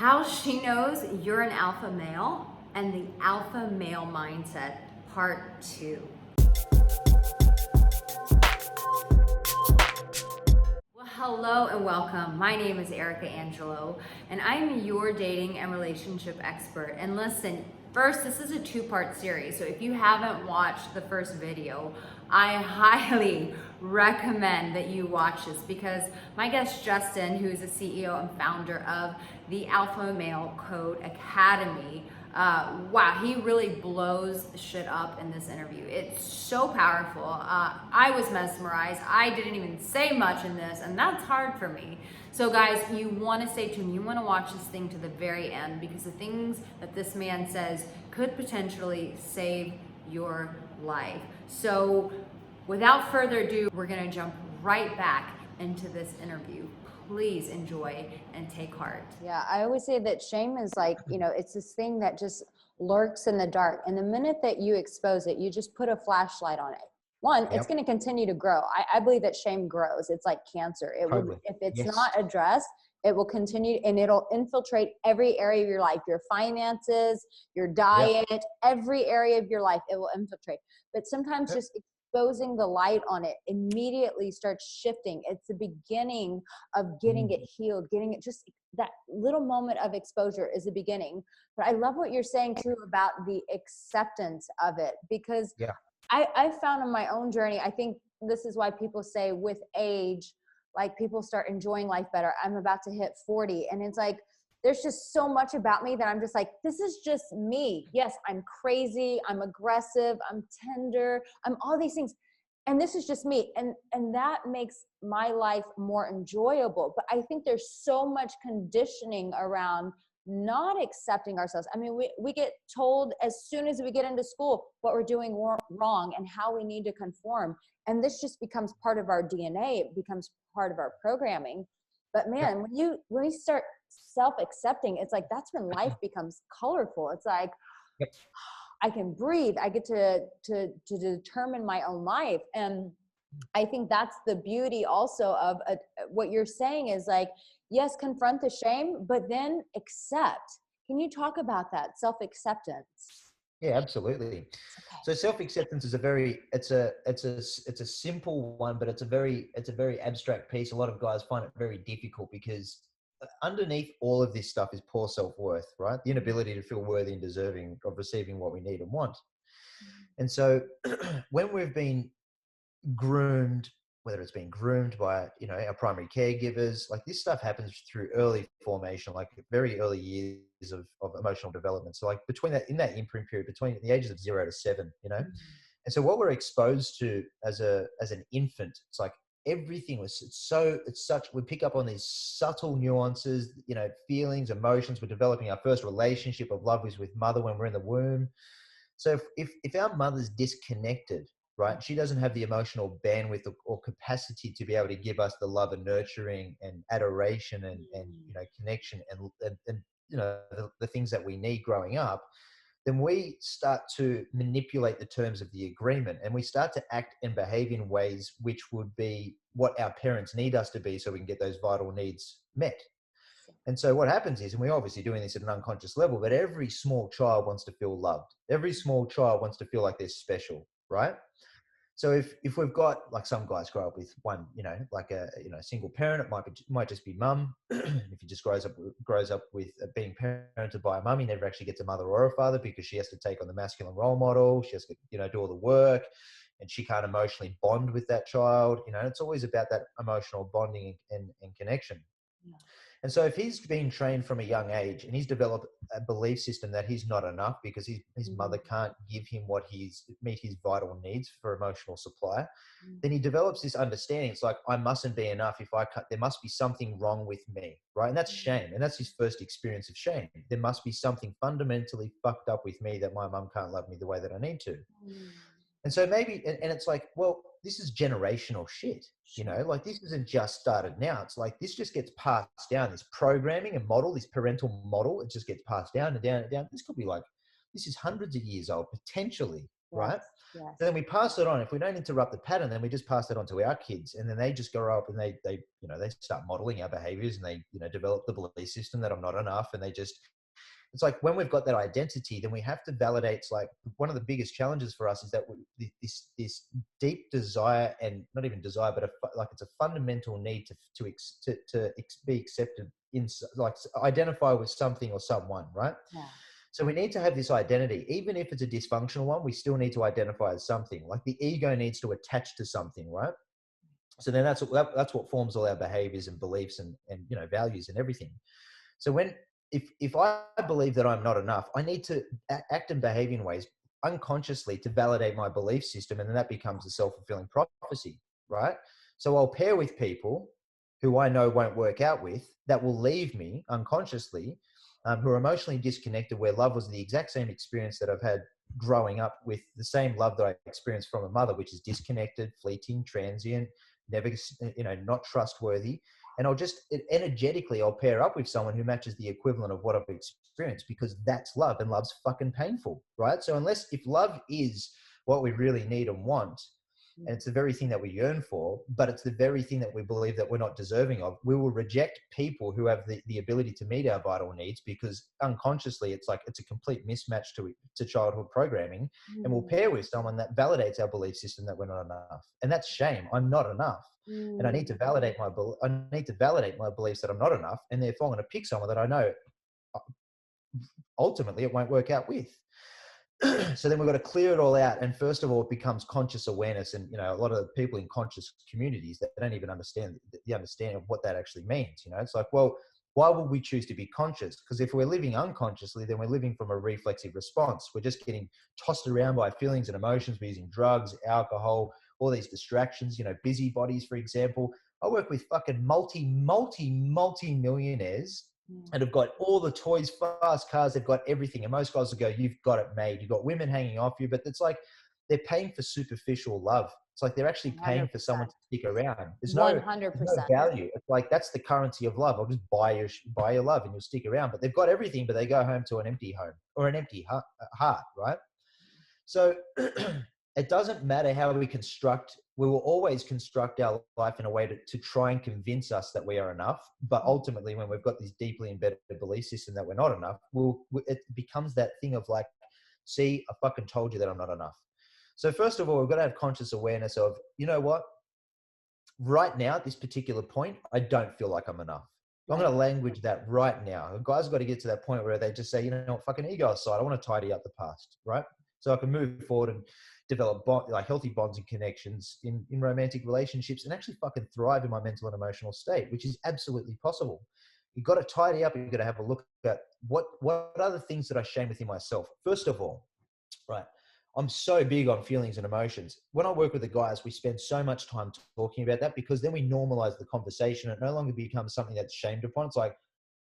How she knows you're an alpha male and the alpha male mindset, part 2. Well, hello and welcome. My name is Arica Angelo, and I'm your dating and relationship expert. And listen, first, this is a 2-part series. So if you haven't watched the first video, I highly recommend that you watch this because my guest Justin, who is the CEO and founder of the Alpha Male Code Academy, wow, he really blows shit up in this interview. It's so powerful. I was mesmerized. I didn't even say much in this, and that's hard for me. So guys, you want to stay tuned. You want to watch this thing to the very end because the things that this man says could potentially save your life. So without further ado, we're going to jump right back into this interview. Please enjoy and take heart. Yeah, I always say that shame is like, it's this thing that just lurks in the dark. And the minute that you expose it, you just put a flashlight on it. One, it's Yep. going to continue to grow. I believe that shame grows. It's like cancer. It will, Totally. if it's Yes. not addressed, it will continue and it'll infiltrate every area of your life, your finances, your diet, every area of your life, it will infiltrate. But sometimes Yep. just exposing the light on it immediately starts shifting. It's the beginning of getting it healed, getting it, just that little moment of exposure is the beginning. But I love what you're saying too about the acceptance of it, because Yeah. I found in my own journey, I think this is why people say with age, like people start enjoying life better. I'm about to hit 40 and it's like, there's just so much about me that I'm just like, this is just me. Yes, I'm crazy. I'm aggressive. I'm tender. I'm all these things. And this is just me. And that makes my life more enjoyable. But I think there's so much conditioning around not accepting ourselves. I mean, we get told as soon as we get into school what we're doing wrong and how we need to conform. And this just becomes part of our DNA. It becomes part of our programming. But man, when you start self-accepting, it's like that's when life becomes colorful. It's like Yep. I can breathe. I get to determine my own life. And I think that's the beauty also of what you're saying is like, yes, confront the shame, but then accept. Can you talk about that self-acceptance? Yeah, absolutely. Okay. So self-acceptance is it's a simple one, but it's a very abstract piece. A lot of guys find it very difficult because underneath all of this stuff is poor self-worth, right? The inability to feel worthy and deserving of receiving what we need and want. And so when we've been groomed, whether it's been groomed by, our primary caregivers, like this stuff happens through early formation, like very early years of emotional development. So like in that imprint period, between the ages of 0 to 7, and so what we're exposed to as an infant, it's like everything we pick up on these subtle nuances, feelings, emotions. We're developing our first relationship of love is with mother when we're in the womb. So if our mother's disconnected, right, she doesn't have the emotional bandwidth or capacity to be able to give us the love and nurturing and adoration and connection and the things that we need growing up, then we start to manipulate the terms of the agreement and we start to act and behave in ways which would be what our parents need us to be so we can get those vital needs met. And so what happens is, and we're obviously doing this at an unconscious level, but every small child wants to feel loved. Every small child wants to feel like they're special, right? So if we've got, like, some guys grow up with one, like a single parent, might just be mum. If he just grows up with being parented by a mum, he never actually gets a mother or a father because she has to take on the masculine role model. She has to do all the work, and she can't emotionally bond with that child. It's always about that emotional bonding and connection. Yeah. And so if he's been trained from a young age and he's developed a belief system that he's not enough because his mother can't give him meet his vital needs for emotional supply, then he develops this understanding. It's like, I mustn't be enough. There must be something wrong with me, right? And that's shame. And that's his first experience of shame. There must be something fundamentally fucked up with me that my mum can't love me the way that I need to. And so maybe, and it's like, well, this is generational shit, like this isn't just started now. It's like, this just gets passed down, this programming and model, this parental model, it just gets passed down and down and down. This is hundreds of years old, potentially, right? Yes. So then we pass it on. If we don't interrupt the pattern, then we just pass it on to our kids, and then they just grow up and they they start modeling our behaviors, and they develop the belief system that I'm not enough, and they just, it's like when we've got that identity, then we have to validate. It's like one of the biggest challenges for us is that this deep desire, and not even desire, but like it's a fundamental need to be accepted in, like identify with something or someone, right? Yeah. So we need to have this identity, even if it's a dysfunctional one. We still need to identify as something. Like the ego needs to attach to something, right? So then that's what forms all our behaviors and beliefs and values and everything. So if I believe that I'm not enough, I need to act and behave in ways unconsciously to validate my belief system, and then that becomes a self-fulfilling prophecy, right? So I'll pair with people who I know won't work out with, that will leave me unconsciously, who are emotionally disconnected, where love was the exact same experience that I've had growing up, with the same love that I experienced from a mother, which is disconnected, fleeting, transient, never, not trustworthy. And I'll just energetically, I'll pair up with someone who matches the equivalent of what I've experienced, because that's love, and love's fucking painful, right? So if love is what we really need and want, and it's the very thing that we yearn for, but it's the very thing that we believe that we're not deserving of, we will reject people who have the ability to meet our vital needs, because unconsciously it's like it's a complete mismatch to childhood programming. And we'll pair with someone that validates our belief system that we're not enough, and that's shame. I'm not enough, and I need to validate my beliefs that I'm not enough, and therefore I'm going to pick someone that I know ultimately it won't work out with. So then we've got to clear it all out. And first of all, it becomes conscious awareness. And, a lot of the people in conscious communities that don't even understand the understanding of what that actually means. It's like, well, why would we choose to be conscious? Because if we're living unconsciously, then we're living from a reflexive response. We're just getting tossed around by feelings and emotions. We're using drugs, alcohol, all these distractions, busybodies, for example. I work with fucking multi-millionaires, and have got all the toys, fast cars, they've got everything. And most guys will go, you've got it made. You've got women hanging off you, but it's like they're paying for superficial love. It's like they're actually paying 100%. for someone to stick around. There's 100%. no value. It's like, that's the currency of love. I'll just buy your love and you'll stick around. But they've got everything, but they go home to an empty home or an empty heart, right? So it doesn't matter how we will always construct our life in a way to try and convince us that we are enough. But ultimately, when we've got this deeply embedded belief system that we're not enough, it becomes that thing of like, see, I fucking told you that I'm not enough. So first of all, we've got to have conscious awareness of, you know what? Right now, at this particular point, I don't feel like I'm enough. I'm going to language that right now. Guys have got to get to that point where they just say, fucking ego aside, I want to tidy up the past, right? So I can move forward and develop healthy bonds and connections in romantic relationships, and actually fucking thrive in my mental and emotional state, which is absolutely possible. You've got to tidy up. You've got to have a look at what are the things that I shame within myself. First of all, right, I'm so big on feelings and emotions. When I work with the guys, we spend so much time talking about that, because then we normalize the conversation. It no longer becomes something that's shamed upon. It's like,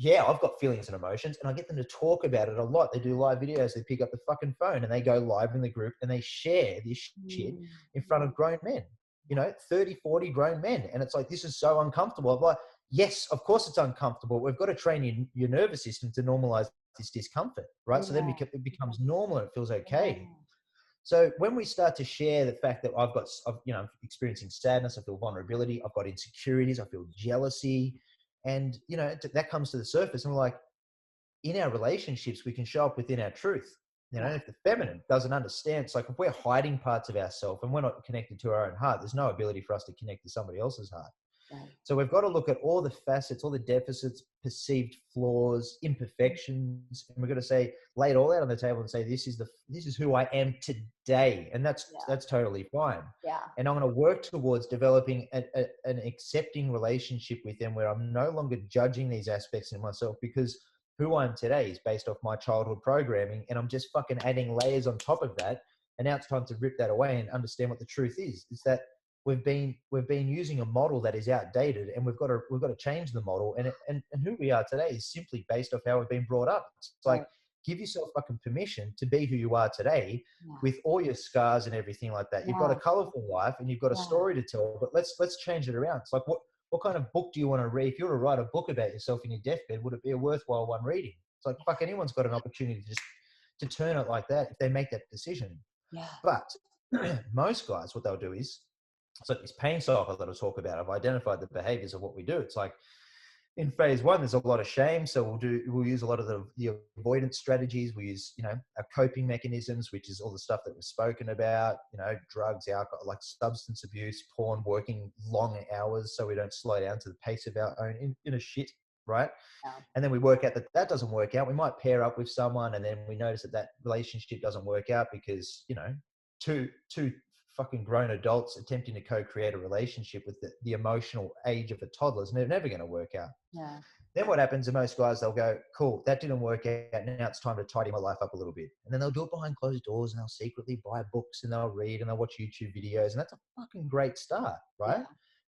yeah, I've got feelings and emotions, and I get them to talk about it a lot. They do live videos. They pick up the fucking phone and they go live in the group and they share this shit in front of grown men, 30, 40 grown men. And it's like, this is so uncomfortable. I'm like, yes, of course it's uncomfortable. We've got to train your nervous system to normalize this discomfort, right? So then it becomes normal and it feels okay. So when we start to share the fact that I'm experiencing sadness, I feel vulnerability, I've got insecurities, I feel jealousy, and that comes to the surface, and we're like, in our relationships, we can show up within our truth. If the feminine doesn't understand, it's like if we're hiding parts of ourselves and we're not connected to our own heart, there's no ability for us to connect to somebody else's heart. Right. So we've got to look at all the facets, all the deficits, perceived flaws, imperfections, and we've got to lay it all out on the table and say, this is who I am today, and that's totally fine. Yeah. And I'm going to work towards developing an accepting relationship with them, where I'm no longer judging these aspects in myself, because who I am today is based off my childhood programming, and I'm just fucking adding layers on top of that. And now it's time to rip that away and understand what the truth is. Is that we've been using a model that is outdated, and we've got to change the model. And who we are today is simply based off how we've been brought up. It's like, give yourself fucking permission to be who you are today, with all your scars and everything like that. You've got a colorful life and you've got a story to tell, but let's change it around. It's like, what kind of book do you want to read? If you were to write a book about yourself in your deathbed, would it be a worthwhile one reading? It's like, fuck, anyone's got an opportunity to turn it like that if they make that decision. Yeah. But most guys, what they'll do is, it's like this pain cycle that I talk about. I've identified the behaviors of what we do. It's like in phase one, there's a lot of shame. So we'll use a lot of the avoidance strategies. We use, our coping mechanisms, which is all the stuff that was spoken about, drugs, alcohol, like substance abuse, porn, working long hours so we don't slow down to the pace of our own inner shit, right? Yeah. And then we work out that doesn't work out. We might pair up with someone, and then we notice that relationship doesn't work out because, two fucking grown adults attempting to co-create a relationship with the emotional age of a toddler is never going to work out. Yeah. Then what happens to most guys, they'll go, cool, that didn't work out. Now it's time to tidy my life up a little bit. And then they'll do it behind closed doors, and they'll secretly buy books, and they'll read, and they'll watch YouTube videos. And that's a fucking great start, right? Yeah.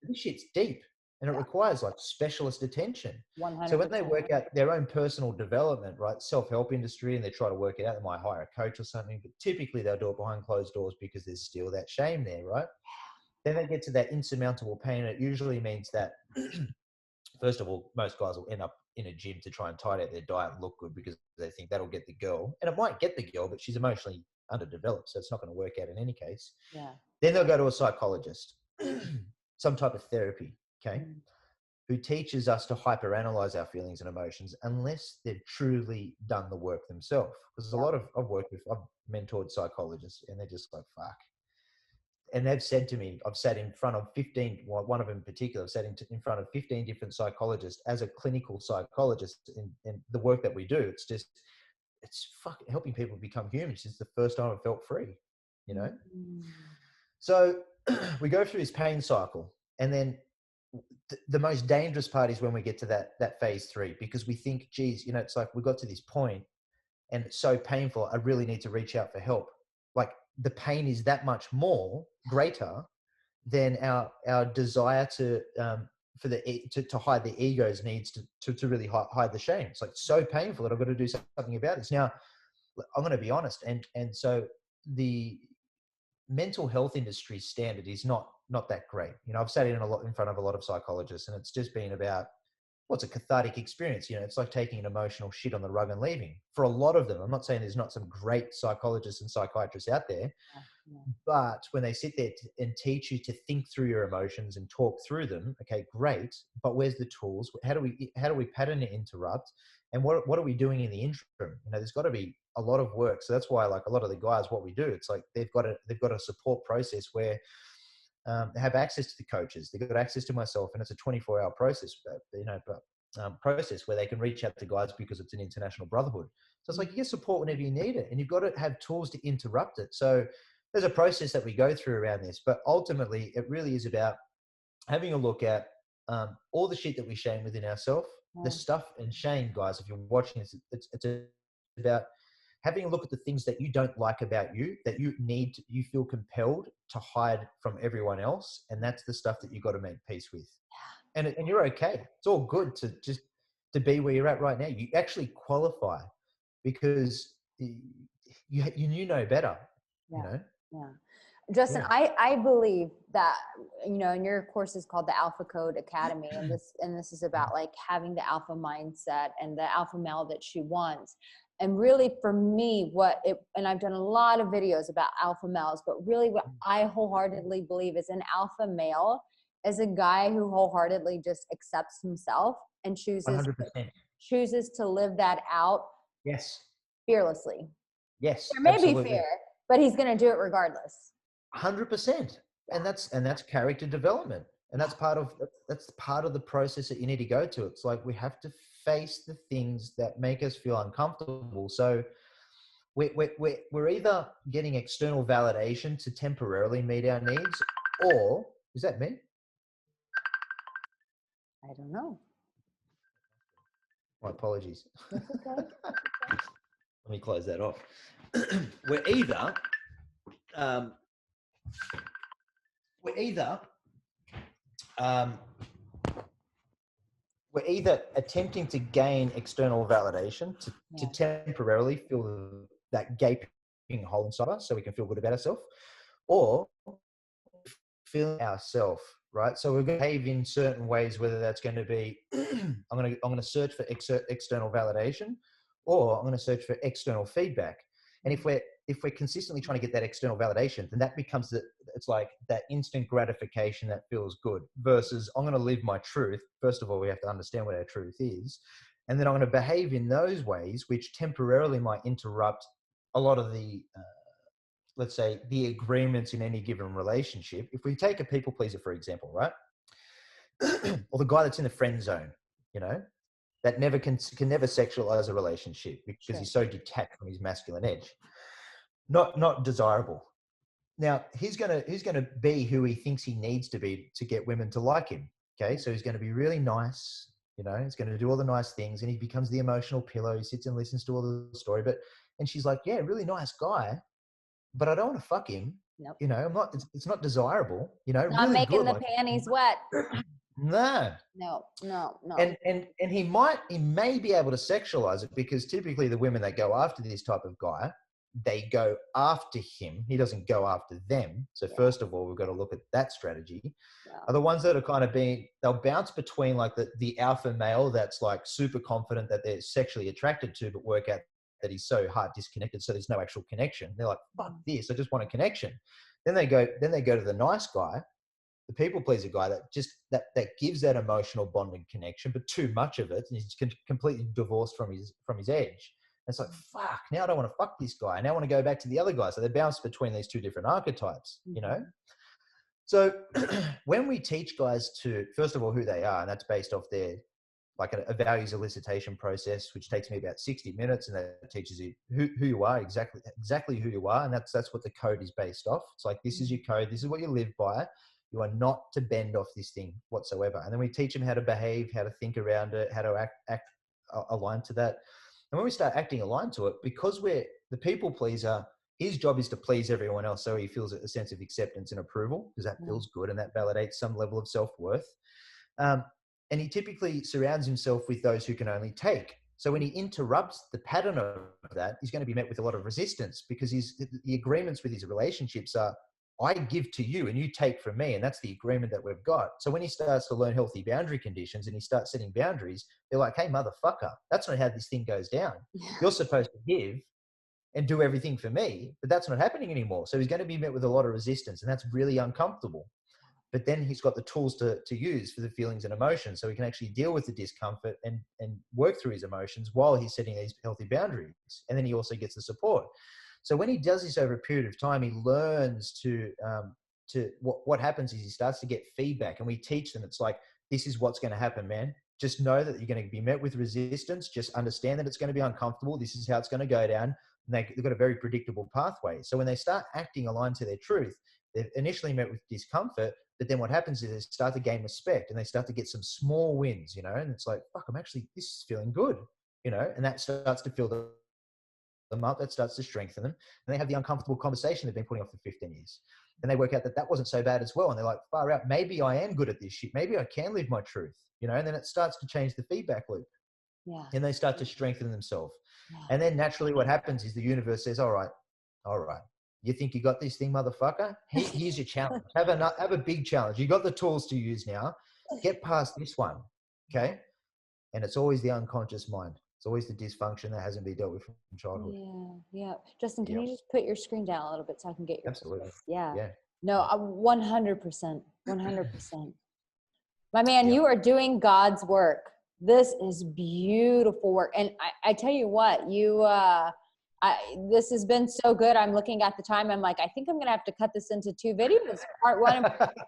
This shit's deep, and it requires like specialist attention. 100%. So when they work out their own personal development, right, self-help industry, and they try to work it out, they might hire a coach or something, but typically they'll do it behind closed doors because there's still that shame there, right? Then they get to that insurmountable pain. And it usually means that, first of all, most guys will end up in a gym to try and tidy out their diet and look good because they think that'll get the girl. And it might get the girl, but she's emotionally underdeveloped, so it's not going to work out in any case. Yeah. Then they'll go to a psychologist, some type of therapy, okay? Who teaches us to hyperanalyze our feelings and emotions unless they've truly done the work themselves. Because I've mentored psychologists, and they're just like, fuck. And they've said to me, I've sat in front of 15, one of them in particular, I've sat in front of 15 different psychologists as a clinical psychologist, and the work that we do, it's fucking helping people become humans. It's the first time I felt free, So we go through this pain cycle, and then the most dangerous part is when we get to that phase 3, because we think, geez, it's like we got to this point and it's so painful, I really need to reach out for help. Like the pain is that much more greater than our desire to hide the ego's needs to really hide the shame. It's like so painful that I've got to do something about this. Now, I'm going to be honest, and so the mental health industry standard is not that great. I've sat in front of a lot of psychologists, and it's just been about what's a cathartic experience. It's like taking an emotional shit on the rug and leaving. For a lot of them, I'm not saying there's not some great psychologists and psychiatrists out there, but when they sit there and teach you to think through your emotions and talk through them, okay, great. But where's the tools? How do we pattern and interrupt? And what are we doing in the interim? There's got to be a lot of work. So that's why, like a lot of the guys, what we do, it's like they've got a support process where they have access to the coaches, they've got access to myself, and it's a 24-hour process. Process where they can reach out to guys because it's an international brotherhood. So it's like you get support whenever you need it, and you've got to have tools to interrupt it. So there's a process that we go through around this, but ultimately it really is about having a look at all the shit that we shame within ourselves. The stuff and shame, guys, if you're watching this, it's about having a look at the things that you don't like about you, that you feel compelled to hide from everyone else. And that's the stuff that you got to make peace with. And you're okay. It's all good to be where you're at right now. You actually qualify because you know better, Yeah. Justin, Yeah. I believe that, and your course is called the Alpha Code Academy. And this is about like having the alpha mindset and the alpha male that she wants. And really for me, and I've done a lot of videos about alpha males, but really what I wholeheartedly believe is an alpha male is a guy who wholeheartedly just accepts himself and chooses 100%. to live that out. Yes. Fearlessly. Yes. There may absolutely. be fear, but he's going to do it regardless. 100%. And that's character development. And that's part of the process that you need to go to. It's like we have to face the things that make us feel uncomfortable. So we're either getting external validation to temporarily meet our needs, or is that me? I don't know. My apologies. That's okay. Let me close that off. We're either attempting to gain external validation to temporarily fill that gaping hole inside us so we can feel good about ourselves, or feeling ourselves, right? So we're going to behave in certain ways, whether that's going to be, I'm going to search for external validation, or I'm going to search for external feedback. And if we're if we're consistently trying to get that external validation, then that becomes it's like that instant gratification that feels good versus I'm going to live my truth. First of all, we have to understand what our truth is. And then I'm going to behave in those ways, which temporarily might interrupt a lot of the, let's say, the agreements in any given relationship. If we take a people pleaser, for example, right? Or the guy that's in the friend zone, you know, that never can never sexualize a relationship because he's so detached from his masculine edge. Not desirable. Now he's gonna be who he thinks he needs to be to get women to like him. Okay, so he's going to be really nice. You know, he's going to do all the nice things, and he becomes the emotional pillow. He sits and listens to all the story, and she's like, yeah, really nice guy, but I don't want to fuck him. Nope. You know, I'm not. It's not desirable. You know, Not really making good. the Like, panties wet. no. No. And he may be able to sexualize it because typically the women that go after this type of guy, they go after him. He doesn't go after them. So first of all, we've got to look at that strategy. Are the ones that are kind of they'll bounce between like the alpha male that's like super confident that they're sexually attracted to, but work out that he's so heart disconnected, so there's no actual connection. They're like, fuck this, I just want a connection. Then they go to the nice guy, the people pleaser guy that gives that emotional bonding connection, but too much of it, and he's completely divorced from his edge. And it's like, fuck, now I don't want to fuck this guy. Now I want to go back to the other guy. So they bounce between these two different archetypes, you know? So when we teach guys to, first of all, who they are, and that's based off their, like a values elicitation process, which takes me about 60 minutes, and that teaches you who you are, exactly who you are. And that's what the code is based off. It's like, this is your code. This is what you live by. You are not to bend off this thing whatsoever. And then we teach them how to behave, how to think around it, how to act aligned to that. And when we start acting aligned to it, because we're the people pleaser, his job is to please everyone else. So he feels a sense of acceptance and approval because that feels good and that validates some level of self-worth. And he typically surrounds himself with those who can only take. So when he interrupts the pattern of that, he's going to be met with a lot of resistance because the agreements with his relationships are, I give to you and you take from me. And that's the agreement that we've got. So when he starts to learn healthy boundary conditions and he starts setting boundaries, they're like, hey, motherfucker, that's not how this thing goes down. You're supposed to give and do everything for me, but that's not happening anymore. So he's going to be met with a lot of resistance, and that's really uncomfortable. But then he's got the tools to use for the feelings and emotions, so he can actually deal with the discomfort and work through his emotions while he's setting these healthy boundaries. And then he also gets the support. So when he does this over a period of time, he learns to what happens is he starts to get feedback, and we teach them. It's like, this is what's going to happen, man. Just know that you're going to be met with resistance. Just understand that it's going to be uncomfortable. This is how it's going to go down. And they've got a very predictable pathway. So when they start acting aligned to their truth, they're initially met with discomfort, but then what happens is they start to gain respect and they start to get some small wins, you know, and it's like, fuck, this is feeling good, you know, and that starts to fill them up, that starts to strengthen them. And they have the uncomfortable conversation they've been putting off for 15 years. And they work out that wasn't so bad as well. And they're like, far out, maybe I am good at this shit. Maybe I can live my truth, you know, and then it starts to change the feedback loop. Yeah. And they start to strengthen themselves. And then naturally what happens is the universe says, all right, you think you got this thing, motherfucker? Here's your challenge. Have a big challenge. You got the tools to use now. Get past this one, okay? And it's always the unconscious mind. It's always the dysfunction that hasn't been dealt with from childhood. Yeah. Justin, can you just put your screen down a little bit so I can get your Absolutely. Yeah. Yeah. No, 100%. My man, you are doing God's work. This is beautiful work. And I tell you what, this has been so good. I'm looking at the time. I'm like, I think I'm going to have to cut this into 2 videos, part 1 and part 2.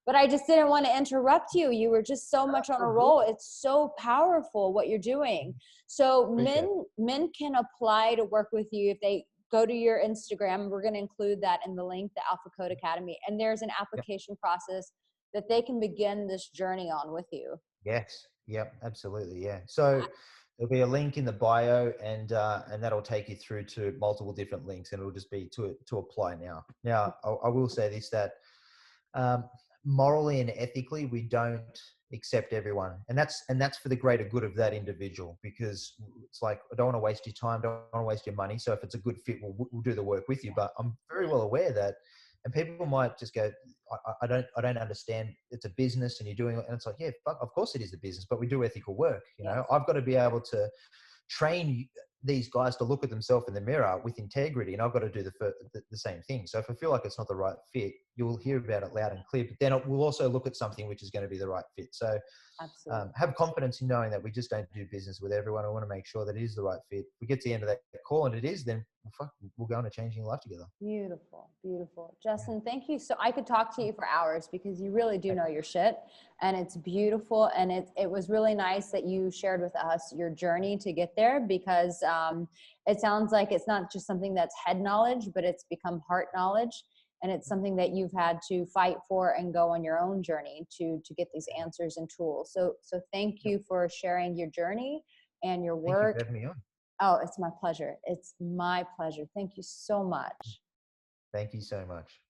But I just didn't want to interrupt you. You were just so much on a roll. It's so powerful what you're doing. So men can apply to work with you if they go to your Instagram. We're going to include that in the link, the Alpha Code Academy. And there's an application process that they can begin this journey on with you. Yes. Yep. Absolutely. Yeah. So there'll be a link in the bio, and that'll take you through to multiple different links, and it'll just be to apply now. Now, I will say this, that morally and ethically, we don't accept everyone, and that's for the greater good of that individual, because it's like, I don't want to waste your time, don't want to waste your money. So if it's a good fit, we'll do the work with you. But I'm very well aware that, and people might just go, I don't understand. It's a business, and you're doing it, and it's like, yeah, fuck, of course it is a business, but we do ethical work. You know, I've got to be able to train these guys to look at themselves in the mirror with integrity, and I've got to do the same thing. So if I feel like it's not the right fit, you will hear about it loud and clear, but then we'll also look at something which is going to be the right fit. So Absolutely. have confidence in knowing that we just don't do business with everyone. I want to make sure that it is the right fit. If we get to the end of that call and it is, then we'll go on a changing life together. Beautiful, beautiful. Justin, thank you. So I could talk to you for hours because you really do know your shit, and it's beautiful. And it was really nice that you shared with us your journey to get there, because it sounds like it's not just something that's head knowledge, but it's become heart knowledge. And it's something that you've had to fight for and go on your own journey to get these answers and tools. So thank you for sharing your journey and your Thank you work. for having me on. Oh, it's my pleasure. It's my pleasure. Thank you so much. Thank you so much.